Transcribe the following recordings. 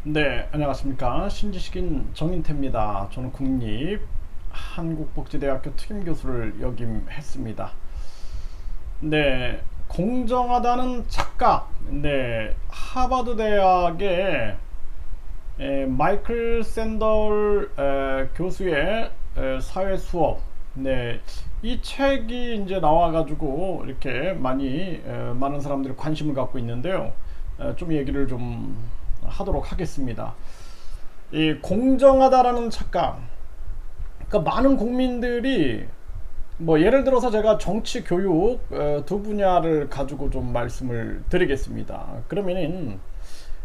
네, 안녕하십니까. 신지식인 정인태입니다. 저는 국립 한국복지대학교 특임교수를 역임했습니다. 네, 공정하다는 착각. 네, 하버드 대학의 마이클 샌덜 교수의 사회 수업. 네, 이 책이 이제 나와가지고 이렇게 많은 사람들이 관심을 갖고 있는데요. 좀 얘기를 좀 하도록 하겠습니다. 이 공정하다라는 착각. 그러니까 많은 국민들이 뭐 예를 들어서 제가 정치 교육 두 분야를 가지고 좀 말씀을 드리겠습니다. 그러면은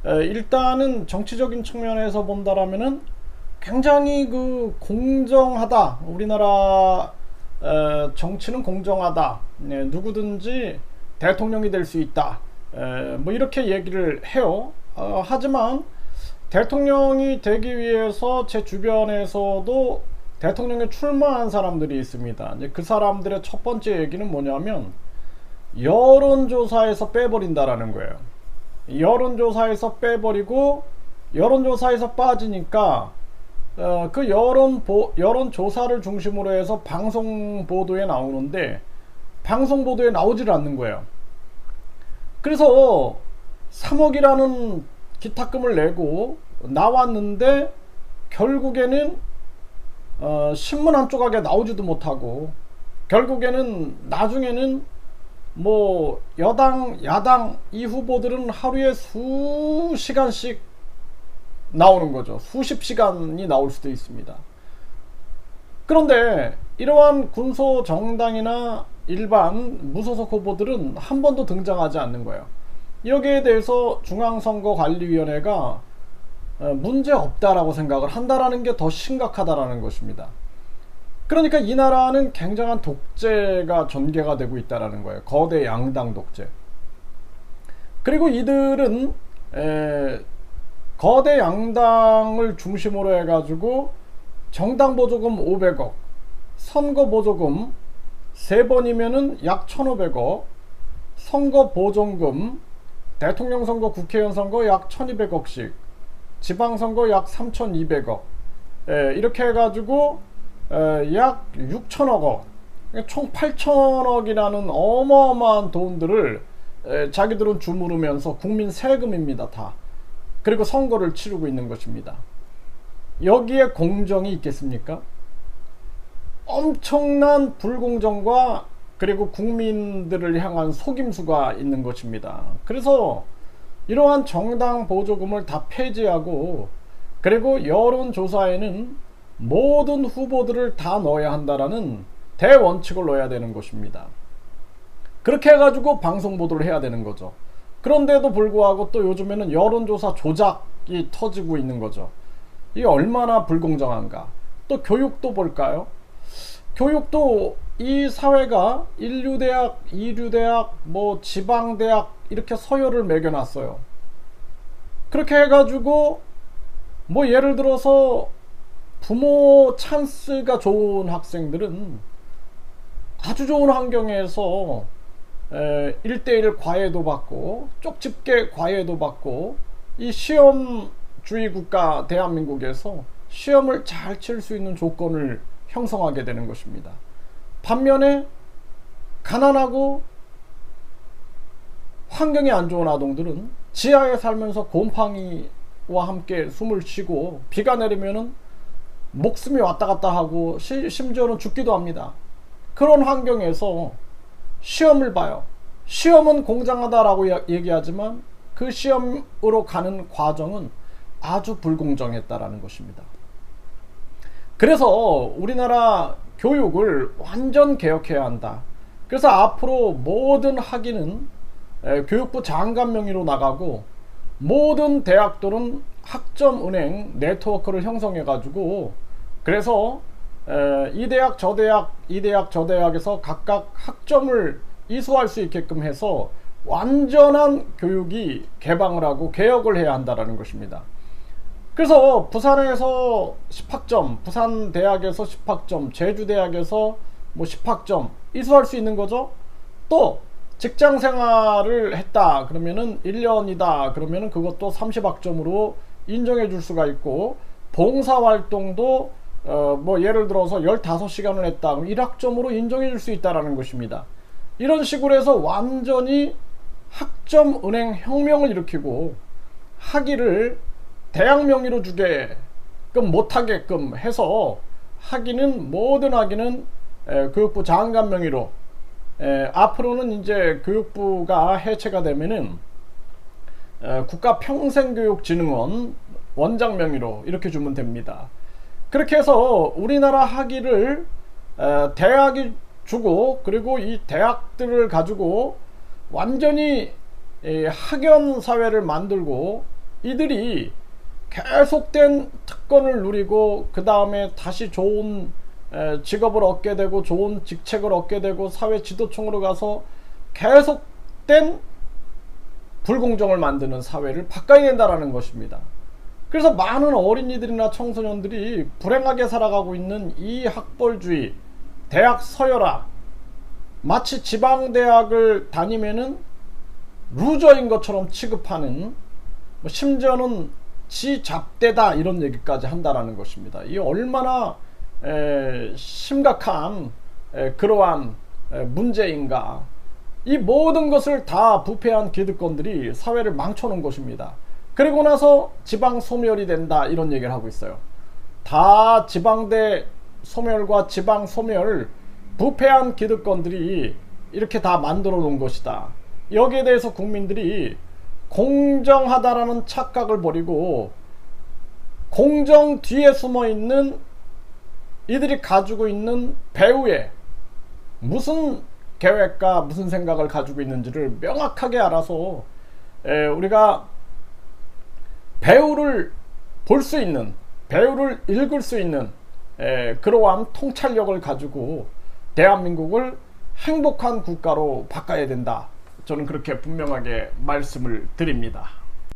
일단은 정치적인 측면에서 본다라면은 굉장히 그 공정하다. 우리나라 정치는 공정하다. 네, 누구든지 대통령이 될 수 있다. 뭐 이렇게 얘기를 해요. 하지만 대통령이 되기 위해서 제 주변에서도 대통령에 출마한 사람들이 있습니다. 이제 그 사람들의 첫 번째 얘기는 뭐냐면 여론조사에서 빼버린다라는 거예요. 여론조사에서 빼버리고 여론조사에서 빠지니까 그 여론조사를 중심으로 해서 방송 보도에 나오는데 방송 보도에 나오질 않는 거예요. 그래서 3억이라는 기탁금을 내고 나왔는데 결국에는 신문 한 조각에 나오지도 못하고 결국에는 나중에는 뭐 여당 야당 이 후보들은 하루에 수시간씩 나오는 거죠. 수십 시간이 나올 수도 있습니다. 그런데 이러한 군소 정당이나 일반 무소속 후보들은 한 번도 등장하지 않는 거예요. 여기에 대해서 중앙선거관리위원회가 문제 없다라고 생각을 한다라는 게 더 심각하다라는 것입니다. 그러니까 이 나라는 굉장한 독재가 전개가 되고 있다라는 거예요. 거대 양당 독재. 그리고 이들은 거대 양당을 중심으로 해가지고 정당 보조금 500억, 선거 보조금 3번이면은 약 1,500억, 선거 보존금, 대통령 선거, 국회의원 선거 약 1,200억씩, 지방선거 약 3,200억, 이렇게 해가지고 약 6천억 원, 총 8천억이라는 어마어마한 돈들을 자기들은 주무르면서 국민 세금입니다, 다. 그리고 선거를 치르고 있는 것입니다. 여기에 공정이 있겠습니까? 엄청난 불공정과 그리고 국민들을 향한 속임수가 있는 것입니다. 그래서 이러한 정당 보조금을 다 폐지하고 그리고 여론조사에는 모든 후보들을 다 넣어야 한다라는 대원칙을 넣어야 되는 것입니다. 그렇게 해가지고 방송 보도를 해야 되는 거죠. 그런데도 불구하고 또 요즘에는 여론조사 조작이 터지고 있는 거죠. 이게 얼마나 불공정한가. 또 교육도 볼까요? 교육도 이 사회가 인류대학, 이류대학, 뭐 지방대학 이렇게 서열을 매겨놨어요. 그렇게 해가지고 뭐 예를 들어서 부모 찬스가 좋은 학생들은 아주 좋은 환경에서 1대1 과외도 받고 쪽집게 과외도 받고 이 시험주의 국가 대한민국에서 시험을 잘 칠 수 있는 조건을 형성하게 되는 것입니다. 반면에 가난하고 환경이 안 좋은 아동들은 지하에 살면서 곰팡이와 함께 숨을 쉬고 비가 내리면은 목숨이 왔다 갔다 하고 심지어는 죽기도 합니다. 그런 환경에서 시험을 봐요. 시험은 공정하다라고 얘기하지만 그 시험으로 가는 과정은 아주 불공정했다라는 것입니다. 그래서 우리나라 교육을 완전 개혁해야 한다. 그래서 앞으로 모든 학위는 교육부 장관 명의로 나가고 모든 대학들은 학점은행 네트워크를 형성해 가지고 그래서 이 대학 저 대학 이 대학 저 대학에서 각각 학점을 이수할 수 있게끔 해서 완전한 교육이 개방을 하고 개혁을 해야 한다는 것입니다. 그래서 부산에서 10학점, 부산 대학에서 10학점, 제주 대학에서 뭐 10학점 이수할 수 있는 거죠. 또 직장 생활을 했다 그러면은 1년이다 그러면은 그것도 30학점으로 인정해 줄 수가 있고, 봉사활동도 뭐 예를 들어서 15시간을 했다, 일학점으로 인정해 줄 수 있다라는 것입니다. 이런 식으로 해서 완전히 학점 은행 혁명을 일으키고 학위를 대학 명의로 주게끔 못하게끔 해서 학위는 모든 학위는 교육부 장관 명의로, 앞으로는 이제 교육부가 해체가 되면은 국가평생교육진흥원 원장 명의로 이렇게 주면 됩니다. 그렇게 해서 우리나라 학위를 대학이 주고, 그리고 이 대학들을 가지고 완전히 학연 사회를 만들고, 이들이 계속된 특권을 누리고 그 다음에 다시 좋은 직업을 얻게 되고 좋은 직책을 얻게 되고 사회 지도층으로 가서 계속된 불공정을 만드는 사회를 바꿔야 된다라는 것입니다. 그래서 많은 어린이들이나 청소년들이 불행하게 살아가고 있는 이 학벌주의, 대학 서열화, 마치 지방대학을 다니면은 루저인 것처럼 취급하는, 심지어는 지잡대다 이런 얘기까지 한다라는 것입니다. 이 얼마나 심각한 그러한 문제인가. 이 모든 것을 다 부패한 기득권들이 사회를 망쳐놓은 것입니다. 그리고 나서 지방 소멸이 된다 이런 얘기를 하고 있어요. 다 지방대 소멸과 지방 소멸, 부패한 기득권들이 이렇게 다 만들어 놓은 것이다. 여기에 대해서 국민들이 공정하다라는 착각을 버리고 공정 뒤에 숨어 있는 이들이 가지고 있는 배후에 무슨 계획과 무슨 생각을 가지고 있는지를 명확하게 알아서 우리가 배후를 볼 수 있는, 배후를 읽을 수 있는 그러한 통찰력을 가지고 대한민국을 행복한 국가로 바꿔야 된다. 저는 그렇게 분명하게 말씀을 드립니다.